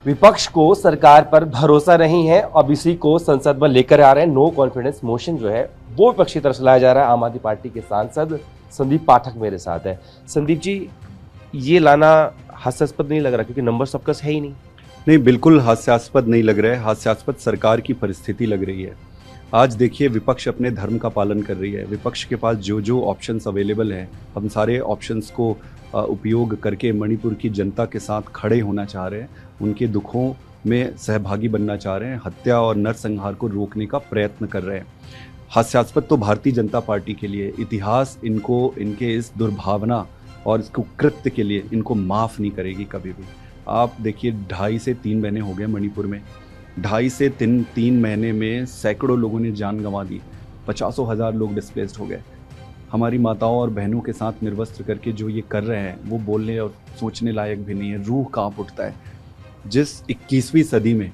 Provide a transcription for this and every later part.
विपक्ष को सरकार पर भरोसा नहीं है। अब इसी को संसद में लेकर आ रहे हैं। नो कॉन्फिडेंस मोशन जो है वो विपक्ष की तरफ से लाया जा रहा है। आम आदमी पार्टी के सांसद संदीप पाठक मेरे साथ है। संदीप जी, ये लाना हास्यास्पद नहीं लग रहा? क्योंकि नंबर सबका है ही नहीं। नहीं, बिल्कुल हास्यास्पद नहीं लग रहा है। हास्यास्पद सरकार की परिस्थिति लग रही है। आज देखिए, विपक्ष अपने धर्म का पालन कर रही है। विपक्ष के पास जो जो ऑप्शंस अवेलेबल हैं, हम सारे ऑप्शंस को उपयोग करके मणिपुर की जनता के साथ खड़े होना चाह रहे हैं, उनके दुखों में सहभागी बनना चाह रहे हैं, हत्या और नरसंहार को रोकने का प्रयत्न कर रहे हैं। हास्यास्पद तो भारतीय जनता पार्टी के लिए, इतिहास इनको इनके इस दुर्भावना और इस कुकृत्य के लिए इनको माफ़ नहीं करेगी कभी भी। आप देखिए, 2.5 से 3 महीने हो गए मणिपुर में। 2.5 से 3 महीने में सैकड़ों लोगों ने जान गंवा दी, 50 हज़ार लोग डिस्प्लेस्ड हो गए। हमारी माताओं और बहनों के साथ निर्वस्त्र करके जो ये कर रहे हैं वो बोलने और सोचने लायक भी नहीं है। रूह कांप उठता है। जिस 21वीं सदी में,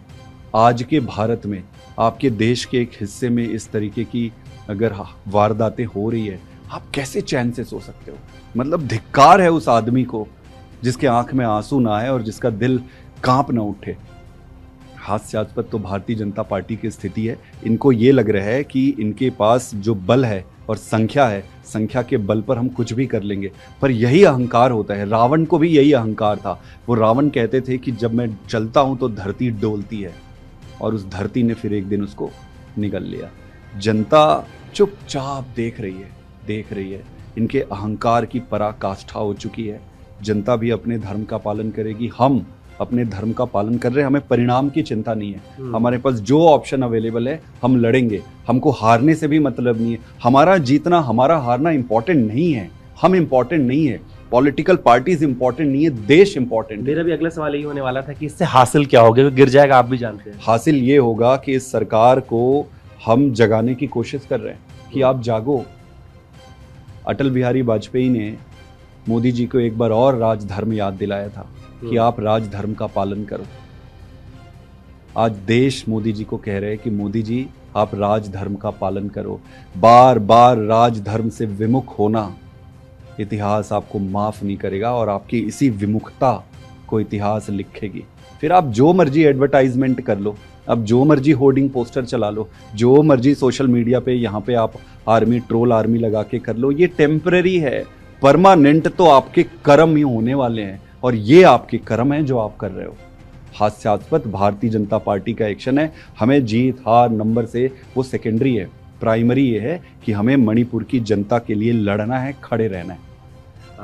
आज के भारत में, आपके देश के एक हिस्से में इस तरीके की अगर वारदातें हो रही है, आप कैसे चैन से सो सकते हो? मतलब धिक्कार है उस आदमी को जिसके आंख में आंसू ना आए और जिसका दिल कांप ना उठे। हास्यास्पद तो भारतीय जनता पार्टी की स्थिति है। इनको ये लग रहा है कि इनके पास जो बल है और संख्या है, संख्या के बल पर हम कुछ भी कर लेंगे। पर यही अहंकार होता है। रावण को भी यही अहंकार था। वो रावण कहते थे कि जब मैं चलता हूं तो धरती डोलती है, और उस धरती ने फिर एक दिन उसको निगल लिया। जनता चुपचाप देख रही है। इनके अहंकार की पराकाष्ठा हो चुकी है। जनता भी अपने धर्म का पालन करेगी। हम अपने धर्म का पालन कर रहे हैं। हमें परिणाम की चिंता नहीं है। हमारे पास जो ऑप्शन अवेलेबल है हम लड़ेंगे। हमको हारने से भी मतलब नहीं है। हमारा जीतना, हमारा हारना इंपॉर्टेंट नहीं है। हम इंपॉर्टेंट नहीं है। पॉलिटिकल पार्टीज इंपॉर्टेंट नहीं है, देश इंपॉर्टेंट है। मेरा भी अगला सवाल यही होने वाला था कि इससे हासिल क्या होगा? गिर जाएगा, आप भी जानते हैं। हासिल ये होगा कि इस सरकार को हम जगाने की कोशिश कर रहे हैं कि आप जागो। अटल बिहारी वाजपेयी ने मोदी जी को एक बार और राजधर्म याद दिलाया था कि आप राजधर्म का पालन करो। आज देश मोदी जी को कह रहे हैं कि मोदी जी, आप राजधर्म का पालन करो। बार बार राजधर्म से विमुख होना इतिहास आपको माफ नहीं करेगा, और आपकी इसी विमुखता को इतिहास लिखेगी। फिर आप जो मर्जी एडवर्टाइजमेंट कर लो, अब जो मर्जी होर्डिंग पोस्टर चला लो, जो मर्जी सोशल मीडिया पे यहाँ पे आप आर्मी, ट्रोल आर्मी लगा के कर लो। ये टेम्पररी है। परमानेंट तो आपके कर्म ही होने वाले हैं, और ये आपके कर्म हैं जो आप कर रहे हो। हास्यास्पद भारतीय जनता पार्टी का एक्शन है। हमें जीत हार नंबर से वो सेकेंडरी है। प्राइमरी ये है कि हमें मणिपुर की जनता के लिए लड़ना है, खड़े रहना है।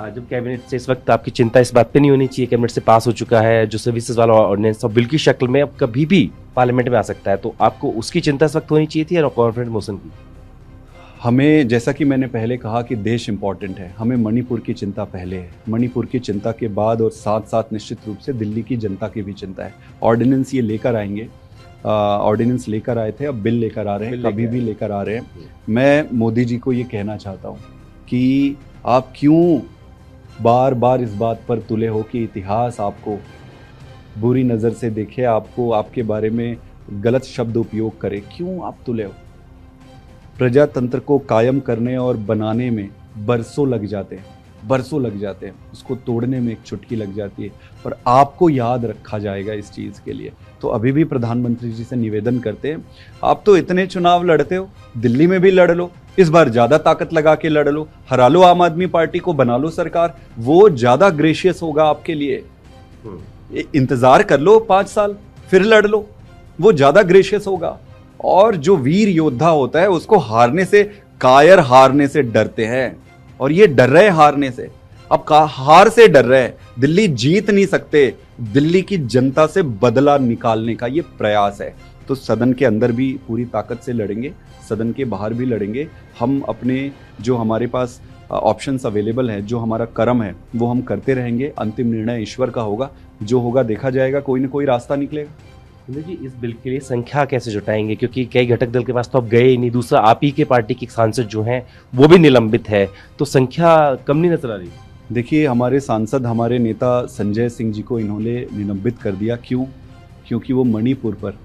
जब कैबिनेट से इस वक्त आपकी चिंता इस बात पे नहीं होनी चाहिए, कैबिनेट से पास हो चुका है जो सर्विसेज वाला ऑर्डिनेंस, बिल की शक्ल में अब कभी भी पार्लियामेंट में आ सकता है, तो आपको उसकी चिंता इस वक्त होनी चाहिए थी या कॉन्फिडेंस मोशन की? हमें, जैसा कि मैंने पहले कहा कि देश इंपॉर्टेंट है, हमें मणिपुर की चिंता पहले है। मणिपुर की चिंता के बाद और साथ साथ निश्चित रूप से दिल्ली की जनता की भी चिंता है। ऑर्डिनेंस ये लेकर आएंगे, ऑर्डिनेंस लेकर आए थे, अब बिल लेकर आ रहे हैं, कभी भी लेकर आ रहे हैं। मैं मोदी जी को ये कहना चाहता हूँ कि आप क्यों बार बार इस बात पर तुले हो कि इतिहास आपको बुरी नज़र से देखे, आपको, आपके बारे में गलत शब्द उपयोग करे? क्यों आप तुले हो? प्रजातंत्र को कायम करने और बनाने में बरसों लग जाते हैं, उसको तोड़ने में एक चुटकी लग जाती है, पर आपको याद रखा जाएगा इस चीज़ के लिए। तो अभी भी प्रधानमंत्री जी से निवेदन करते हैं, आप तो इतने चुनाव लड़ते हो, दिल्ली में भी लड़ लो, इस बार ज़्यादा ताकत लगा के लड़ लो, हरा लो आम आदमी पार्टी को, बना लो सरकार, वो ज़्यादा ग्रेशियस होगा आपके लिए। इंतज़ार कर लो 5 साल, फिर लड़ लो, वो ज़्यादा ग्रेशियस होगा। और जो वीर योद्धा होता है उसको हारने से, कायर हारने से डरते हैं, और ये डर रहे हारने से। अब हार से डर रहे हैं। दिल्ली जीत नहीं सकते। दिल्ली की जनता से बदला निकालने का ये प्रयास है। तो सदन के अंदर भी पूरी ताकत से लड़ेंगे, सदन के बाहर भी लड़ेंगे। हम अपने, जो हमारे पास ऑप्शंस अवेलेबल हैं, जो हमारा कर्म है, वो हम करते रहेंगे। अंतिम निर्णय ईश्वर का होगा, जो होगा देखा जाएगा, कोई ना कोई रास्ता निकलेगा। जी, इस बिल के लिए संख्या कैसे जुटाएंगे? क्योंकि कई घटक दल के पास तो अब गए ही नहीं। दूसरा, आप ही के पार्टी के सांसद जो हैं वो भी निलंबित है, तो संख्या कम नहीं नजर आ रही। देखिए, हमारे सांसद, हमारे नेता संजय सिंह जी को इन्होंने निलंबित कर दिया। क्यों? क्योंकि वो मणिपुर पर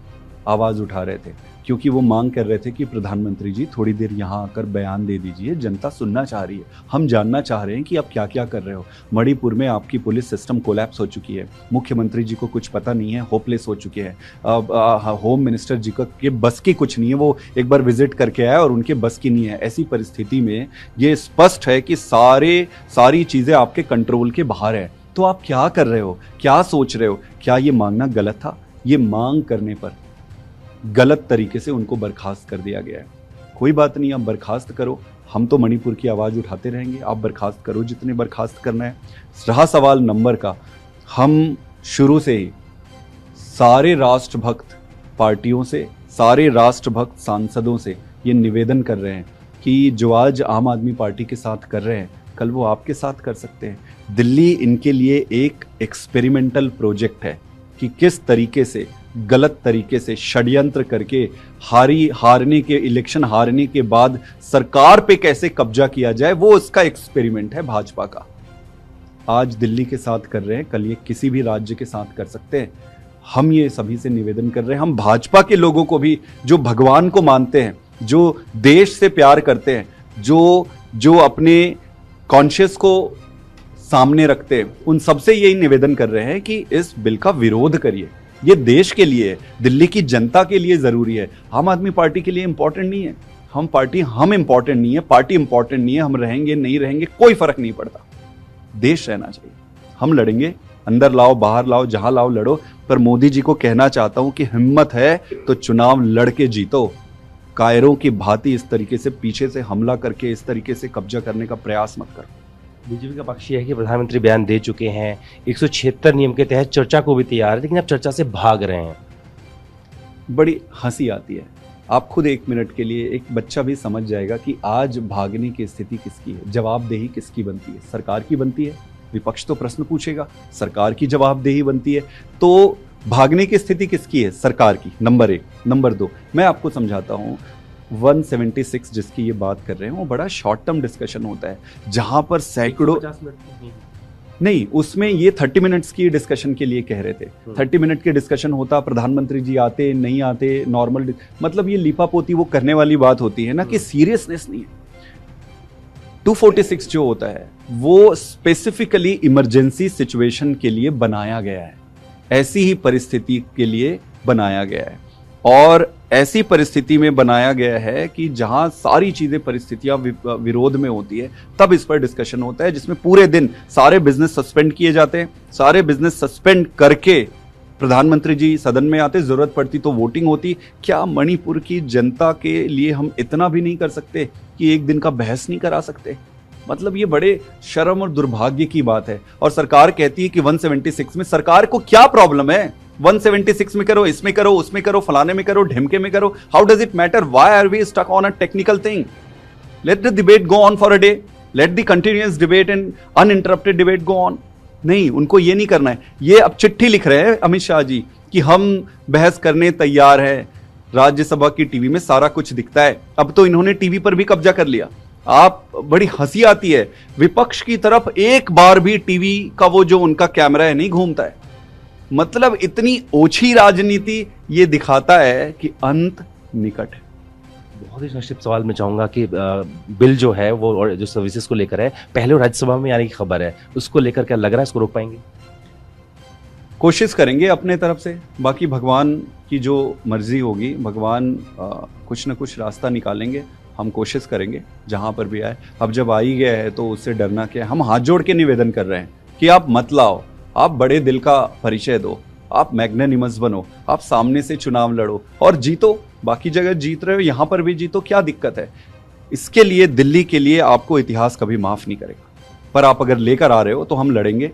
आवाज़ उठा रहे थे। क्योंकि वो मांग कर रहे थे कि प्रधानमंत्री जी थोड़ी देर यहाँ आकर बयान दे दीजिए, जनता सुनना चाह रही है, हम जानना चाह रहे हैं कि आप क्या क्या कर रहे हो। मणिपुर में आपकी पुलिस सिस्टम कोलैप्स हो चुकी है, मुख्यमंत्री जी को कुछ पता नहीं है, होपलेस हो चुके हैं। होम मिनिस्टर जी का के बस की कुछ नहीं है, वो एक बार विजिट करके आए और उनके बस की नहीं है। ऐसी परिस्थिति में ये स्पष्ट है कि सारी चीज़ें आपके कंट्रोल के बाहर है। तो आप क्या कर रहे हो, क्या सोच रहे हो? क्या ये मांगना गलत था? ये मांग करने पर गलत तरीके से उनको बर्खास्त कर दिया गया है। कोई बात नहीं, आप बर्खास्त करो, हम तो मणिपुर की आवाज़ उठाते रहेंगे। आप बर्खास्त करो जितने बर्खास्त करना है। रहा सवाल नंबर का, हम शुरू से ही सारे राष्ट्रभक्त पार्टियों से, सारे राष्ट्रभक्त सांसदों से ये निवेदन कर रहे हैं कि जो आज आम आदमी पार्टी के साथ कर रहे हैं, कल वो आपके साथ कर सकते हैं। दिल्ली इनके लिए एक एक्सपेरिमेंटल प्रोजेक्ट है कि किस तरीके से गलत तरीके से षड्यंत्र करके हारने के इलेक्शन हारने के बाद सरकार पे कैसे कब्जा किया जाए, वो उसका एक्सपेरिमेंट है भाजपा का। आज दिल्ली के साथ कर रहे हैं, कल ये किसी भी राज्य के साथ कर सकते हैं। हम ये सभी से निवेदन कर रहे हैं, हम भाजपा के लोगों को भी, जो भगवान को मानते हैं, जो देश से प्यार करते हैं, जो अपने कॉन्शियस को सामने रखते हैं, उन सबसे यही निवेदन कर रहे हैं कि इस बिल का विरोध करिए। ये देश के लिए है, दिल्ली की जनता के लिए जरूरी है। आम आदमी पार्टी के लिए इंपॉर्टेंट नहीं है। हम इंपॉर्टेंट नहीं है, पार्टी इंपॉर्टेंट नहीं है। हम रहेंगे नहीं रहेंगे कोई फर्क नहीं पड़ता, देश रहना चाहिए। हम लड़ेंगे, अंदर लाओ बाहर लाओ, जहां लाओ लड़ो। पर मोदी जी को कहना चाहता हूं कि हिम्मत है तो चुनाव लड़ के जीतो। कायरों की भांति इस तरीके से पीछे से हमला करके इस तरीके से कब्जा करने का प्रयास मत करो। बीजेपी का पक्ष ये है कि प्रधानमंत्री बयान दे चुके हैं, 176 नियम के तहत चर्चा को भी तैयार है, लेकिन अब चर्चा से भाग रहे हैं। बड़ी हंसी आती है। आप खुद एक मिनट के लिए, एक बच्चा भी समझ जाएगा कि आज भागने की स्थिति किसकी है, जवाबदेही किसकी बनती है? सरकार की बनती है। विपक्ष तो प्रश्न पूछेगा, सरकार की जवाबदेही बनती है। तो भागने की स्थिति किसकी है? सरकार की, नंबर 1। नंबर 2, मैं आपको समझाता हूँ। 176 जिसकी ये बात कर रहे हैं, वो बड़ा शॉर्ट टर्म डिस्कशन होता है, जहां पर सैकड़ों नहीं, उसमें ये 30 मिनट्स की डिस्कशन के लिए कह रहे थे। 30 मिनट के डिस्कशन होता, प्रधानमंत्री जी आते नहीं आते, नॉर्मल, मतलब ये लिपापोती वो करने वाली बात होती है ना, कि सीरियसनेस नहीं है। 246 जो होता है वो स्पेसिफिकली इमरजेंसी सिचुएशन के लिए बनाया गया है, ऐसी ही परिस्थिति के लिए बनाया गया है। और ऐसी परिस्थिति में बनाया गया है कि जहां सारी चीजें परिस्थितियां विरोध में होती है, तब इस पर डिस्कशन होता है, जिसमें पूरे दिन सारे बिजनेस सस्पेंड किए जाते हैं। सारे बिजनेस सस्पेंड करके प्रधानमंत्री जी सदन में आते, जरूरत पड़ती तो वोटिंग होती। क्या मणिपुर की जनता के लिए हम इतना भी नहीं कर सकते कि एक दिन का बहस नहीं करा सकते? मतलब ये बड़े शर्म और दुर्भाग्य की बात है। और सरकार कहती है कि 176 में, सरकार को क्या प्रॉब्लम है? 176 में करो, इसमें करो, उसमें करो, फलाने में करो, ढिमके में करो। How does it matter? Why are we stuck on a technical thing? Let the debate go on for a day, let the continuous debate and uninterrupted debate go on. नहीं, उनको ये नहीं करना है। ये अब चिट्ठी लिख रहे हैं अमित शाह जी कि हम बहस करने तैयार हैं। राज्यसभा की टीवी में सारा कुछ दिखता है। अब तो इन्होंने टीवी पर भी कब्जा कर लिया। आप, बड़ी हंसी आती है, विपक्ष की तरफ एक बार भी टीवी का वो जो उनका कैमरा है नहीं घूमता है। मतलब इतनी ओछी राजनीति ये दिखाता है कि अंत निकट है। बहुत ही संक्षिप्त सवाल मैं चाहूंगा कि बिल जो है वो, और जो सर्विसेज को लेकर है, पहले राज्यसभा में आने की खबर है, उसको लेकर क्या लग रहा है इसको रोक पाएंगे? कोशिश करेंगे अपने तरफ से, बाकी भगवान की जो मर्जी होगी, भगवान कुछ ना कुछ रास्ता निकालेंगे। हम कोशिश करेंगे जहां पर भी आए। अब जब आ ही गया है तो उससे डरना क्या है? हम हाथ जोड़ के निवेदन कर रहे हैं कि आप मत लाओ, आप बड़े दिल का परिचय दो, आप मैग्नेनिमस बनो, आप सामने से चुनाव लड़ो और जीतो। बाकी जगह जीत रहे हो, यहां पर भी जीतो, क्या दिक्कत है? इसके लिए, दिल्ली के लिए आपको इतिहास कभी माफ नहीं करेगा। पर आप अगर लेकर आ रहे हो तो हम लड़ेंगे।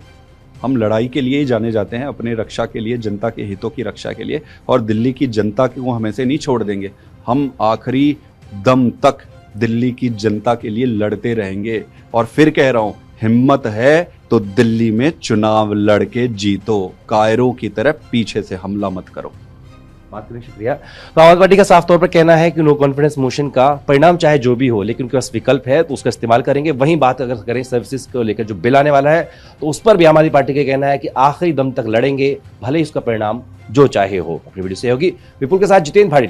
हम लड़ाई के लिए ही जाने जाते हैं, अपने रक्षा के लिए, जनता के हितों की रक्षा के लिए। और दिल्ली की जनता को हम ऐसे नहीं छोड़ देंगे। हम आखिरी दम तक दिल्ली की जनता के लिए लड़ते रहेंगे। और फिर कह रहा हूं, हिम्मत है तो दिल्ली में चुनाव लड़के जीतो, कायरों की तरफ पीछे से हमला मत करो। बात करने शुक्रिया। तो आम आदमी पार्टी का साफ तौर पर कहना है कि नो कॉन्फिडेंस मोशन का परिणाम चाहे जो भी हो, लेकिन उनके पास विकल्प है तो उसका इस्तेमाल करेंगे। वहीं बात अगर करें सर्विसेज को लेकर जो बिल आने वाला है, तो उस पर भी आम आदमी पार्टी का कहना है कि आखिरी दम तक लड़ेंगे, भले ही उसका परिणाम जो चाहे हो। अपनी वीडियो से होगी विपुल के साथ जितेंद्र भाटी।